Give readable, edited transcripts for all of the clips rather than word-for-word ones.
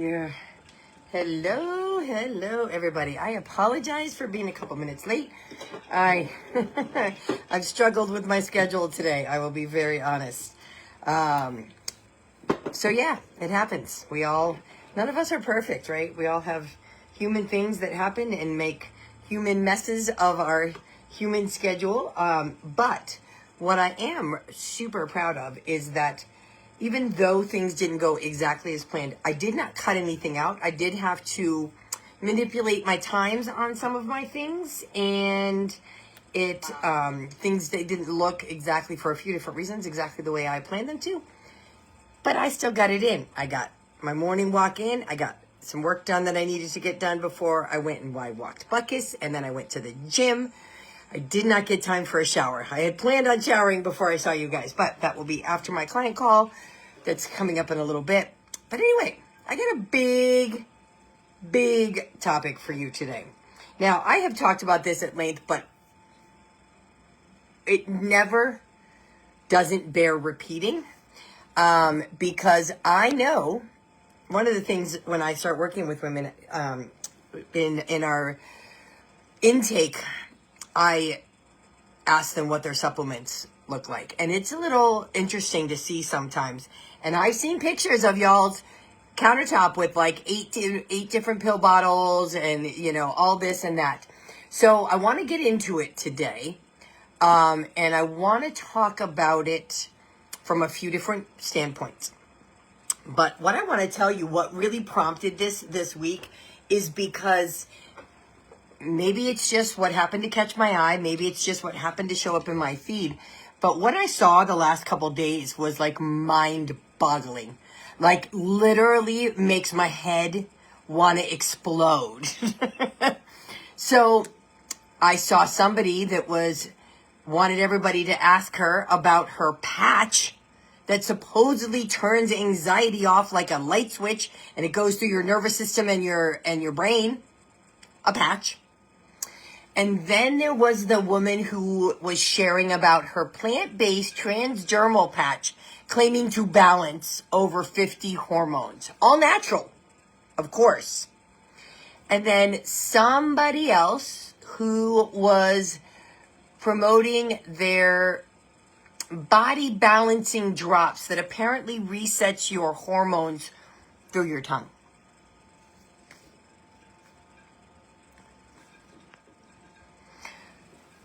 Yeah. Hello, everybody. I apologize for being a couple minutes late. I've struggled with my schedule today. I will be very honest. So yeah, it happens. None of us are perfect, right? We all have human things that happen and make human messes of our human schedule. But what I am super proud of is that even though things didn't go exactly as planned, I did not cut anything out. I did have to manipulate my times on some of my things, and things they didn't look exactly, for a few different reasons, exactly the way I planned them to. But I still got it in. I got my morning walk in. I got some work done that I needed to get done before I went and I walked Buckus, and then I went to the gym. I did not get time for a shower. I had planned on showering before I saw you guys, but that will be after my client call that's coming up in a little bit. But anyway, I got a big topic for you today. Now, I have talked about this at length, but it never doesn't bear repeating, because I know one of the things when I start working with women in our intake, I ask them what their supplements look like. And it's a little interesting to see sometimes. And I've seen pictures of y'all's countertop with like eight different pill bottles and, all this and that. So I want to get into it today. And I want to talk about it from a few different standpoints. But what I want to tell you, what really prompted this week, is because maybe it's just what happened to catch my eye. Maybe it's just what happened to show up in my feed. But what I saw the last couple days was like mind-boggling. Like literally makes my head want to explode. So I saw somebody that wanted everybody to ask her about her patch that supposedly turns anxiety off like a light switch, and it goes through your nervous system and your brain. A patch. And then there was the woman who was sharing about her plant-based transdermal patch, claiming to balance over 50 hormones. All natural, of course. And then somebody else who was promoting their body balancing drops that apparently resets your hormones through your tongue.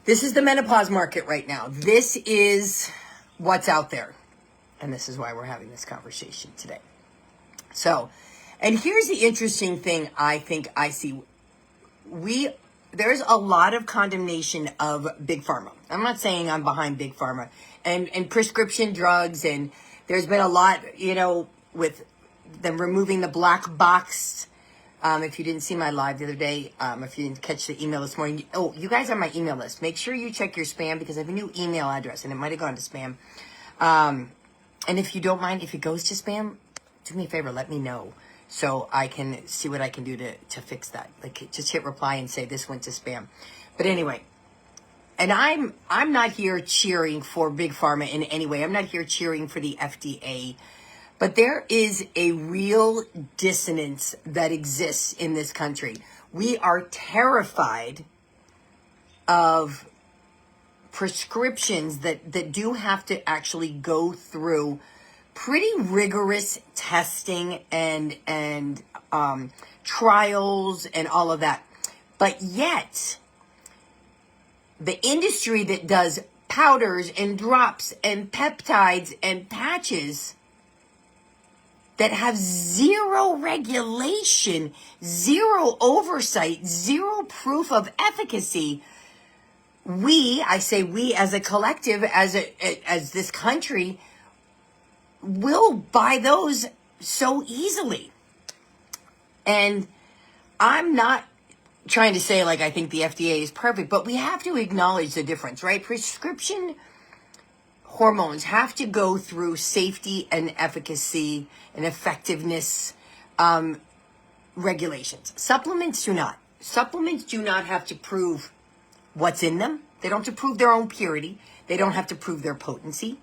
This is the menopause market right now. This is what's out there. And this is why we're having this conversation today. So, and here's the interesting thing I think I see. There's a lot of condemnation of Big Pharma. I'm not saying I'm behind Big Pharma and prescription drugs. And there's been a lot, with them removing the black box. If you didn't see my live the other day, if you didn't catch the email this morning, you guys are my email list. Make sure you check your spam, because I have a new email address and it might have gone to spam. And if you don't mind, if it goes to spam, do me a favor, let me know so I can see what I can do to fix that. Like, just hit reply and say this went to spam. But anyway, and I'm not here cheering for Big Pharma in any way. I'm not here cheering for the FDA. But there is a real dissonance that exists in this country. We are terrified of prescriptions that do have to actually go through pretty rigorous testing and trials and all of that. But yet, the industry that does powders and drops and peptides and patches that have zero regulation, zero oversight, zero proof of efficacy, I say we as a collective, as this country, will buy those so easily. And I'm not trying to say like I think the FDA is perfect, but we have to acknowledge the difference, right? Prescription hormones have to go through safety and efficacy and effectiveness regulations. Supplements do not. Supplements do not have to prove what's in them. They don't have to prove their own purity. They don't have to prove their potency,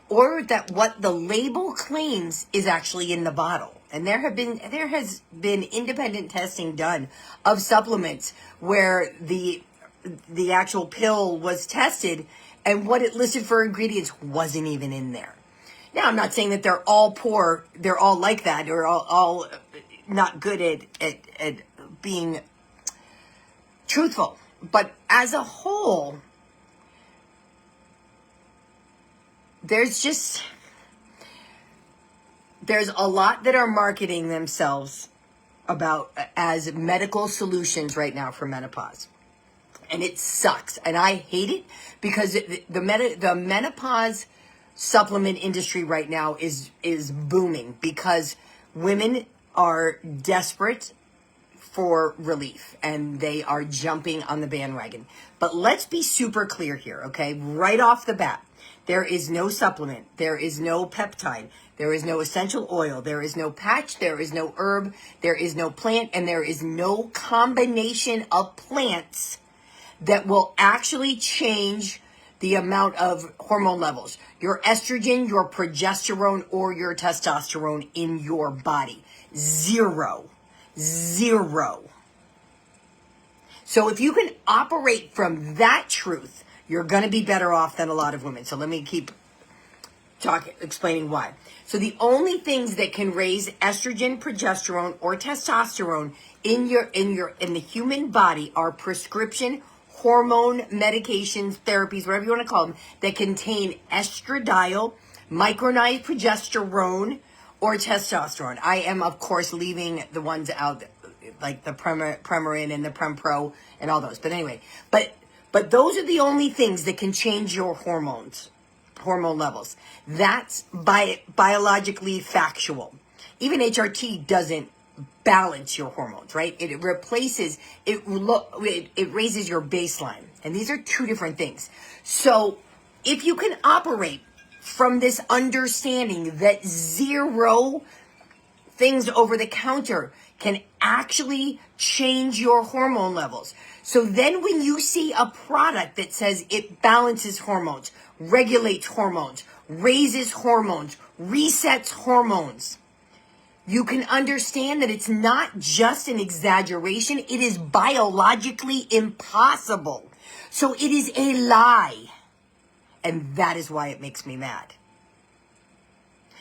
or that what the label claims is actually in the bottle. And there has been independent testing done of supplements where the actual pill was tested and what it listed for ingredients wasn't even in there. Now, I'm not saying that they're all poor, they're all like that, or all not good at being truthful. But as a whole, there's a lot that are marketing themselves about as medical solutions right now for menopause. And it sucks. And I hate it because the menopause supplement industry right now is booming because women are desperate for relief and they are jumping on the bandwagon. But let's be super clear here, okay? Right off the bat, there is no supplement, there is no peptide, there is no essential oil, there is no patch, there is no herb, there is no plant, and there is no combination of plants that will actually change the amount of hormone levels, your estrogen, your progesterone, or your testosterone in your body. Zero. So if you can operate from that truth, you're going to be better off than a lot of women. So let me keep explaining why. So the only things that can raise estrogen, progesterone, or testosterone in the human body are prescription hormone medications, therapies, whatever you want to call them, that contain estradiol, micronized progesterone, or testosterone. I am, of course, leaving the ones out, like the Premarin and the Prempro and all those. But anyway, but those are the only things that can change your hormone levels. That's biologically factual. Even HRT doesn't balance your hormones, right? It raises your baseline. And these are two different things. So if you can operate from this understanding that zero things over the counter can actually change your hormone levels. So then when you see a product that says it balances hormones, regulates hormones, raises hormones, resets hormones, you can understand that it's not just an exaggeration. It is biologically impossible. So it is a lie. And that is why it makes me mad.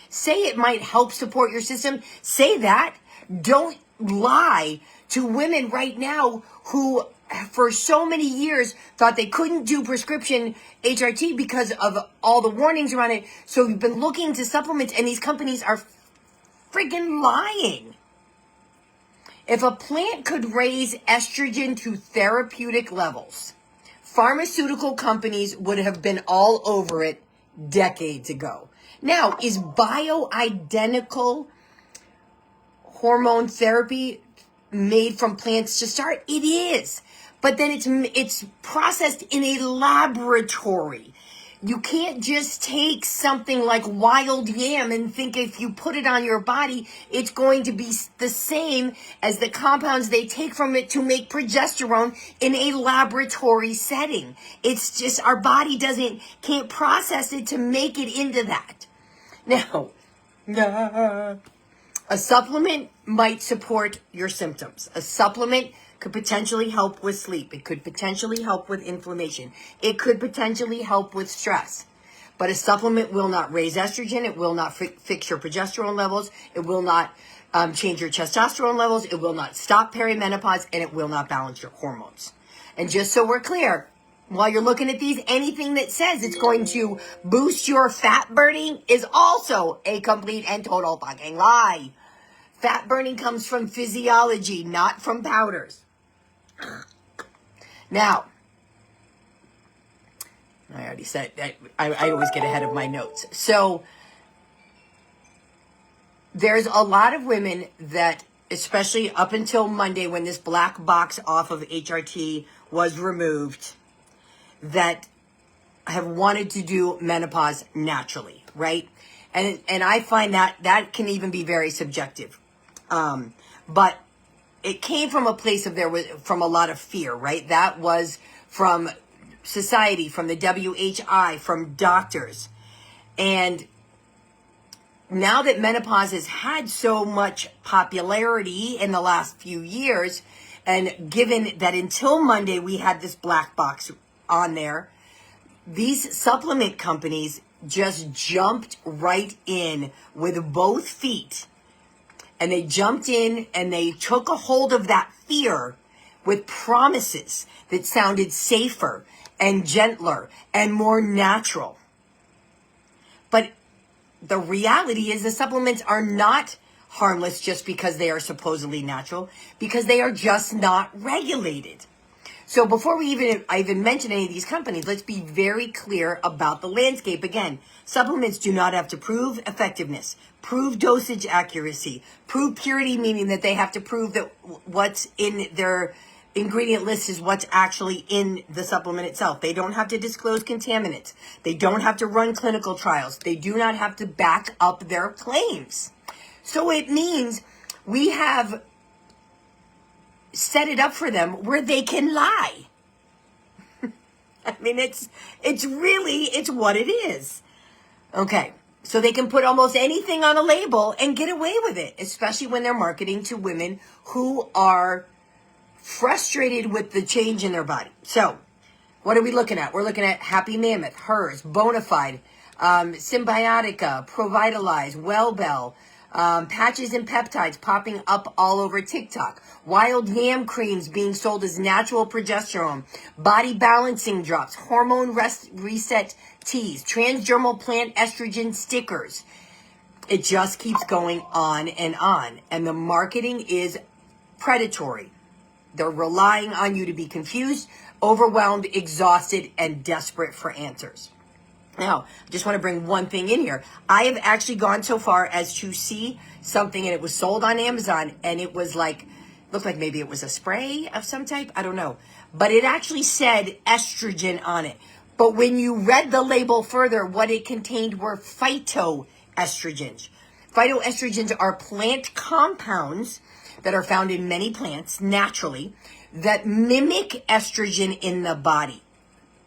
Say it might help support your system. Say that. Don't lie to women right now who for so many years thought they couldn't do prescription HRT because of all the warnings around it. So you've been looking to supplements and these companies are friggin' lying. If a plant could raise estrogen to therapeutic levels, pharmaceutical companies would have been all over it decades ago. Now, is bioidentical hormone therapy made from plants to start? It is. But then it's processed in a laboratory. You can't just take something like wild yam and think if you put it on your body, it's going to be the same as the compounds they take from it to make progesterone in a laboratory setting. It's just our body can't process it to make it into that. Now, a supplement might support your symptoms. A supplement could potentially help with sleep. It could potentially help with inflammation. It could potentially help with stress. But a supplement will not raise estrogen. It will not fix your progesterone levels. It will not change your testosterone levels. It will not stop perimenopause. And it will not balance your hormones. And just so we're clear, while you're looking at these, anything that says it's going to boost your fat burning is also a complete and total fucking lie. Fat burning comes from physiology, not from powders. Now, I already said that I always get ahead of my notes. So there's a lot of women that, especially up until Monday when this black box off of HRT was removed, that have wanted to do menopause naturally, right? And I find that can even be very subjective. But it came from a place from a lot of fear, right? That was from society, from the WHI, from doctors. And now that menopause has had so much popularity in the last few years, and given that until Monday we had this black box on there, these supplement companies just jumped right in with both feet. And they jumped in and they took a hold of that fear with promises that sounded safer and gentler and more natural. But the reality is the supplements are not harmless just because they are supposedly natural, because they are just not regulated. So before I even mention any of these companies, let's be very clear about the landscape. Again, supplements do not have to prove effectiveness, prove dosage accuracy, prove purity, meaning that they have to prove that what's in their ingredient list is what's actually in the supplement itself. They don't have to disclose contaminants. They don't have to run clinical trials. They do not have to back up their claims. So it means we have set it up for them where they can lie. I mean, it's what it is. Okay, so they can put almost anything on a label and get away with it, especially when they're marketing to women who are frustrated with the change in their body. So, what are we looking at? We're looking at Happy Mammoth, Hers, Bonafide, Symbiotica, Provitalize, Wellbell, patches and peptides popping up all over TikTok, wild yam creams being sold as natural progesterone, body balancing drops, hormone reset teas, transdermal plant estrogen stickers. It just keeps going on. And the marketing is predatory. They're relying on you to be confused, overwhelmed, exhausted, and desperate for answers. Now, I just want to bring one thing in here. I have actually gone so far as to see something, and it was sold on Amazon, and it was looked like maybe it was a spray of some type. I don't know. But it actually said estrogen on it. But when you read the label further, what it contained were phytoestrogens. Phytoestrogens are plant compounds that are found in many plants naturally that mimic estrogen in the body.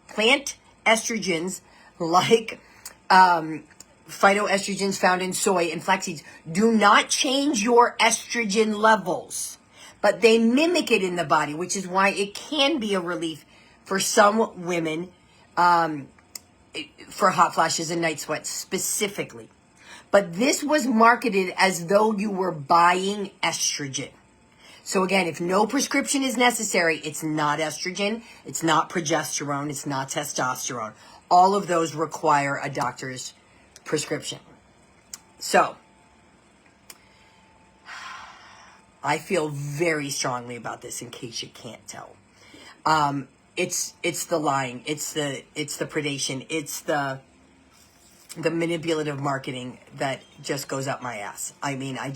Plant estrogens like phytoestrogens found in soy and flax seeds do not change your estrogen levels, but they mimic it in the body, which is why it can be a relief for some women for hot flashes and night sweats specifically. But this was marketed as though you were buying estrogen. So again, if no prescription is necessary, it's not estrogen, it's not progesterone, it's not testosterone. All of those require a doctor's prescription. So, I feel very strongly about this in case you can't tell. It's the lying, it's the predation, it's the manipulative marketing that just goes up my ass. I mean, I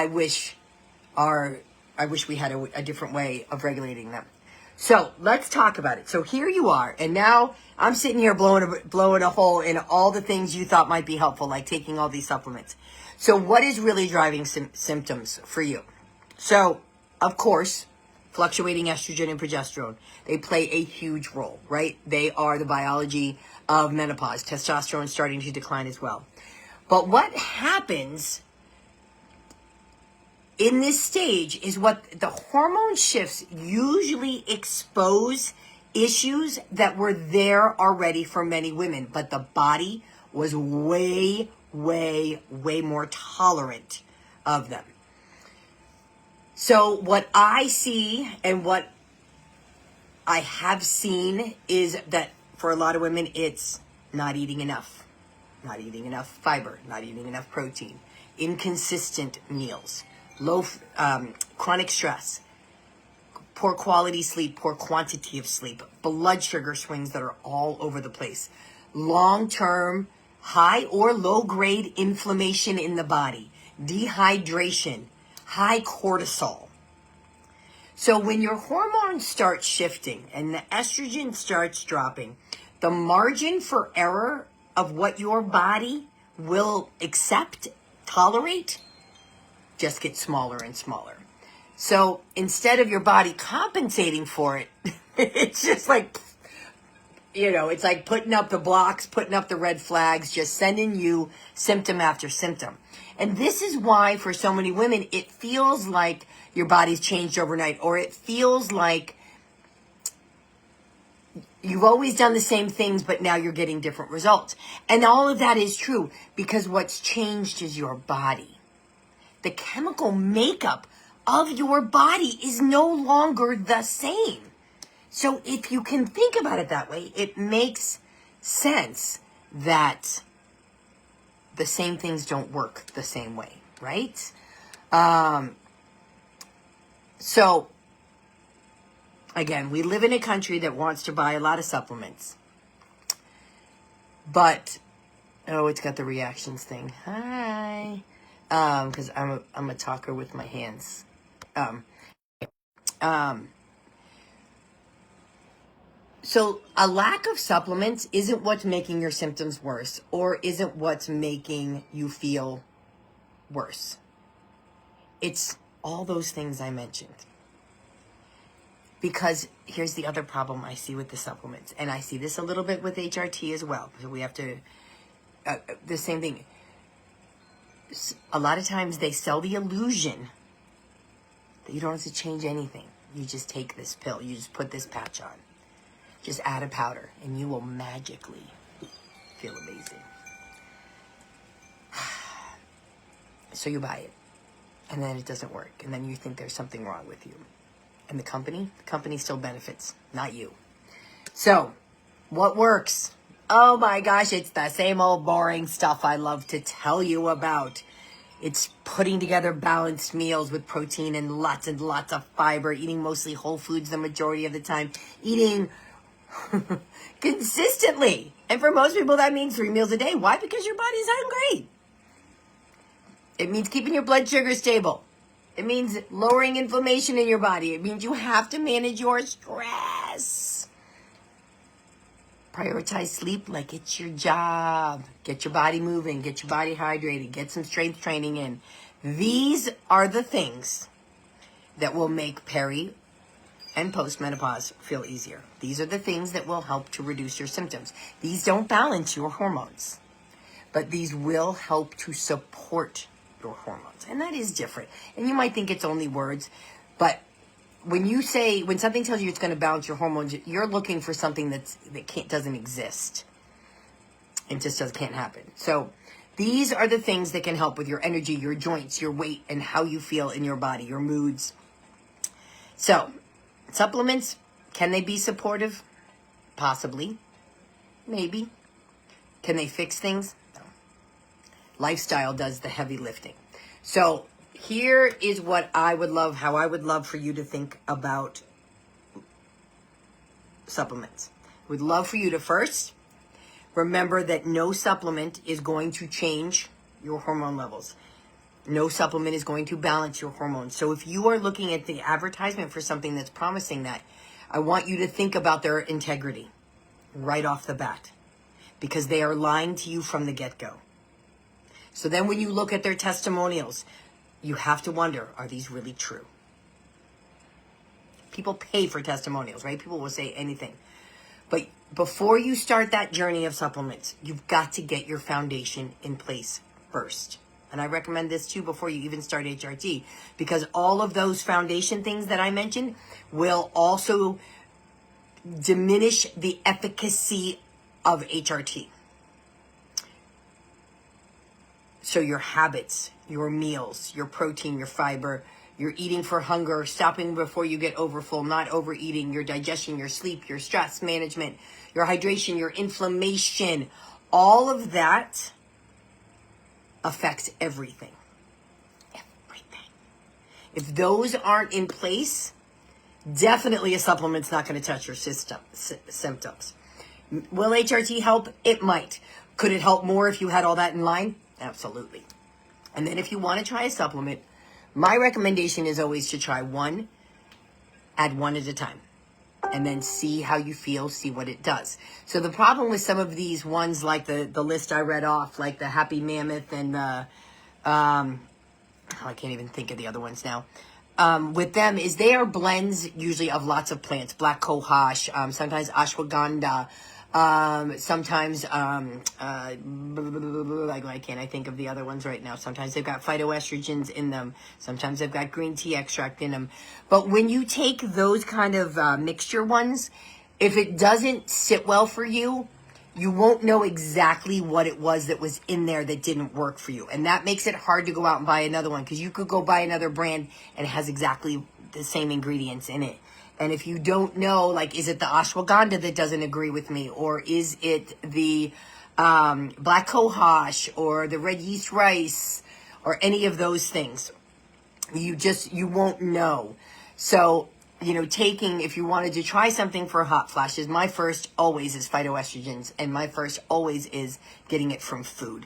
wish we had a different way of regulating them. So let's talk about it. So here you are, and now I'm sitting here blowing a hole in all the things you thought might be helpful, like taking all these supplements. So what is really driving symptoms for you? So, of course, fluctuating estrogen and progesterone, they play a huge role, right? They are the biology of menopause. Testosterone starting to decline as well. But what happens in this stage is what the hormone shifts usually expose issues that were there already for many women, but the body was way, way, way more tolerant of them. So what I see and what I have seen is that for a lot of women, it's not eating enough fiber, not eating enough protein, inconsistent meals, low chronic stress, poor quality sleep, poor quantity of sleep, blood sugar swings that are all over the place, long-term high or low-grade inflammation in the body, dehydration, high cortisol. So when your hormones start shifting and the estrogen starts dropping, the margin for error of what your body will accept, tolerate, just gets smaller and smaller. So instead of your body compensating for it, it's just like It's like putting up the blocks, putting up the red flags, just sending you symptom after symptom. And this is why for so many women, it feels like your body's changed overnight, or it feels like you've always done the same things, but now you're getting different results. And all of that is true because what's changed is your body. The chemical makeup of your body is no longer the same. So if you can think about it that way, it makes sense that the same things don't work the same way, right? So, again, we live in a country that wants to buy a lot of supplements. But, it's got the reactions thing. Hi. Because I'm a talker with my hands. So a lack of supplements isn't what's making your symptoms worse, or isn't what's making you feel worse. It's all those things I mentioned. Because here's the other problem I see with the supplements, and I see this a little bit with HRT as well. So we have to, the same thing. A lot of times they sell the illusion that you don't have to change anything. You just take this pill. You just put this patch on. Just add a powder, and you will magically feel amazing. So you buy it, and then it doesn't work, and then you think there's something wrong with you. And the company still benefits, not you. So, what works? Oh my gosh, it's the same old boring stuff I love to tell you about. It's putting together balanced meals with protein and lots of fiber, eating mostly whole foods the majority of the time, eating consistently. And for most people, that means 3 meals a day. Why? Because your body's hungry. It means keeping your blood sugar stable. It means lowering inflammation in your body. It means you have to manage your stress. Prioritize sleep like it's your job. Get your body moving. Get your body hydrated. Get some strength training in. These are the things that will make peri and postmenopause feel easier. These are the things that will help to reduce your symptoms. These don't balance your hormones, but these will help to support your hormones. And that is different. And you might think it's only words, but when something tells you it's going to balance your hormones, you're looking for something that doesn't exist. It just can't happen. So these are the things that can help with your energy, your joints, your weight, and how you feel in your body, your moods. So supplements, can they be supportive? Possibly. Maybe. Can they fix things? No. Lifestyle does the heavy lifting. So here is how I would love for you to think about supplements. Would love for you to first remember that no supplement is going to change your hormone levels. No supplement is going to balance your hormones. So if you are looking at the advertisement for something that's promising that, I want you to think about their integrity right off the bat, because they are lying to you from the get-go. So then when you look at their testimonials, you have to wonder, are these really true? People pay for testimonials, right? People will say anything. But before you start that journey of supplements, you've got to get your foundation in place first. And I recommend this too before you even start HRT, because all of those foundation things that I mentioned will also diminish the efficacy of HRT. So your habits, your meals, your protein, your fiber, your eating for hunger, stopping before you get overfull, not overeating, your digestion, your sleep, your stress management, your hydration, your inflammation, all of that affects everything. Everything. If those aren't in place, definitely a supplement's not going to touch your symptoms. Will HRT help? It might. Could it help more if you had all that in line? Absolutely. And then if you want to try a supplement, my recommendation is always to try one, add one at a time, and then see how you feel, see what it does. So the problem with some of these ones, like the list I read off, like the Happy Mammoth and the, I can't even think of the other ones now. With them is they are blends usually of lots of plants, black cohosh, sometimes ashwagandha, Sometimes, like, why can't I think of the other ones right now? Sometimes they've got phytoestrogens in them. Sometimes they've got green tea extract in them. But when you take those kind of mixture ones, if it doesn't sit well for you, you won't know exactly what it was that was in there that didn't work for you. And that makes it hard to go out and buy another one, because you could go buy another brand and it has exactly the same ingredients in it. And if you don't know, like, is it the ashwagandha that doesn't agree with me? Or is it the black cohosh or the red yeast rice or any of those things? You won't know. So, if you wanted to try something for hot flashes, my first always is phytoestrogens. And my first always is getting it from food.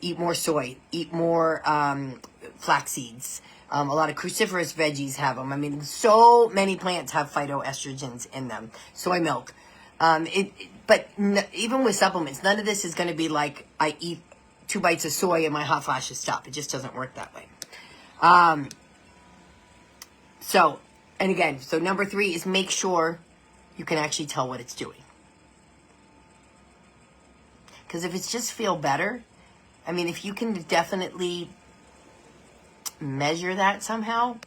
Eat more soy, eat more flax seeds. A lot of cruciferous veggies have them. I mean, so many plants have phytoestrogens in them. Soy milk. Even with supplements, none of this is going to be like I eat 2 bites of soy and my hot flashes stop. It just doesn't work that way. So number 3 is make sure you can actually tell what it's doing. Because if it's just feel better, I mean, if you can definitely measure that somehow,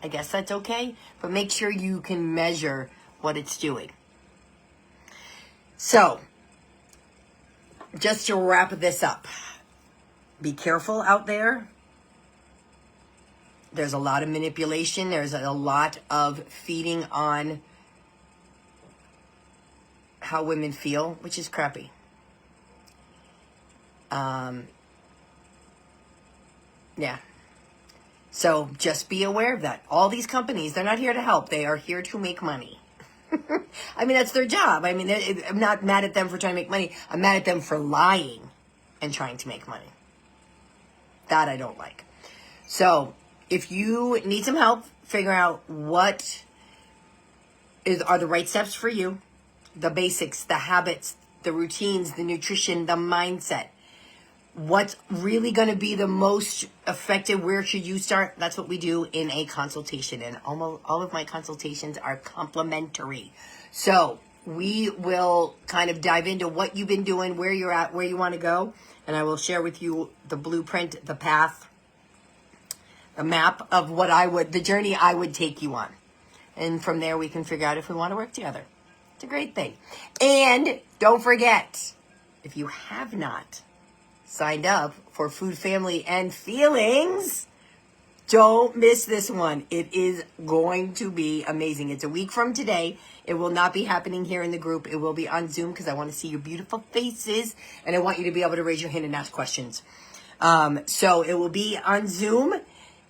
I guess that's okay. But make sure you can measure what it's doing. So, just to wrap this up, be careful out there. There's a lot of manipulation. There's a lot of feeding on how women feel, which is crappy. Yeah. So just be aware of that. All these companies, they're not here to help. They are here to make money. I mean, that's their job. I mean, I'm not mad at them for trying to make money. I'm mad at them for lying and trying to make money. That I don't like. So if you need some help, figure out what are the right steps for you, the basics, the habits, the routines, the nutrition, the mindset. What's really going to be the most effective? Where should you start? That's what we do in a consultation. And almost all of my consultations are complimentary. So we will kind of dive into what you've been doing, where you're at, where you want to go. And I will share with you the blueprint, the path, the map of the journey I would take you on. And from there, we can figure out if we want to work together. It's a great thing. And don't forget, if you have not signed up for Food, Family, and Feelings, don't miss this one. It is going to be amazing. It's a week from today. It will not be happening here in the group. It will be on Zoom because I want to see your beautiful faces and I want you to be able to raise your hand and ask questions. So it will be on Zoom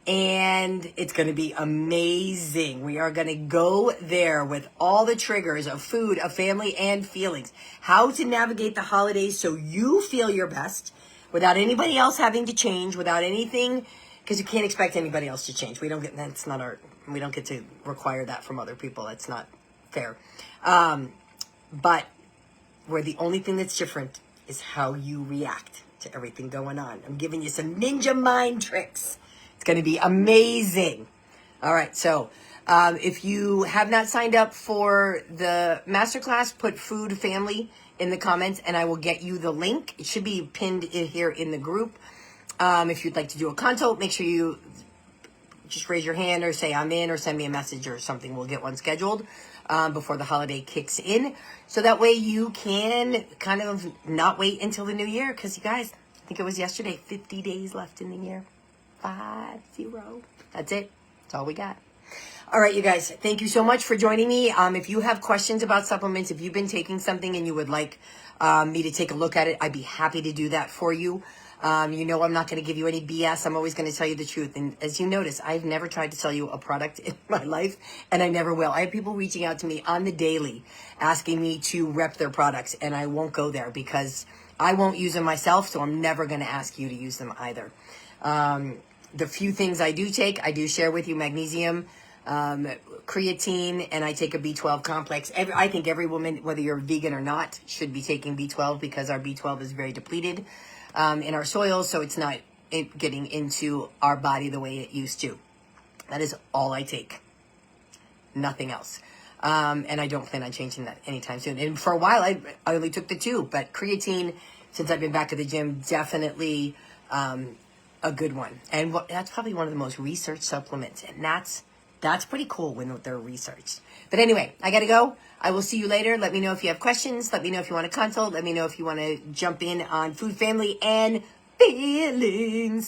and it's going to be amazing. We are going to go there with all the triggers of food, of family, and feelings. How to navigate the holidays so you feel your best without anybody else having to change, without anything, because you can't expect anybody else to change. We don't get to require that from other people. That's not fair. But where the only thing that's different is how you react to everything going on. I'm giving you some ninja mind tricks. It's going to be amazing. All right, so if you have not signed up for the masterclass, put Food Family in the comments and I will get you the link. It should be pinned in here in the group. If you'd like to do a consult, make sure you just raise your hand or say I'm in or send me a message or something. We'll get one scheduled before the holiday kicks in. So that way you can kind of not wait until the new year. Because you guys, I think it was yesterday, 50 days left in the year. 50. That's it. That's all we got. All right, you guys, thank you so much for joining me. If you have questions about supplements, if you've been taking something and you would like me to take a look at it, I'd be happy to do that for you. I'm not going to give you any BS. I'm always going to tell you the truth. And as you notice, I've never tried to sell you a product in my life, and I never will. I have people reaching out to me on the daily asking me to rep their products, and I won't go there because I won't use them myself, so I'm never going to ask you to use them either. The few things I do take, I do share with you magnesium, creatine, and I take a B12 complex. I think every woman, whether you're vegan or not, should be taking B12 because our B12 is very depleted in our soils, so it's not getting into our body the way it used to. That is all I take. Nothing else. And I don't plan on changing that anytime soon. And for a while, I only took the 2, but creatine, since I've been back to the gym, definitely a good one. And that's probably one of the most researched supplements. And that's pretty cool when they're researched. But anyway, I got to go. I will see you later. Let me know if you have questions. Let me know if you want to consult. Let me know if you want to jump in on food, family, and feelings.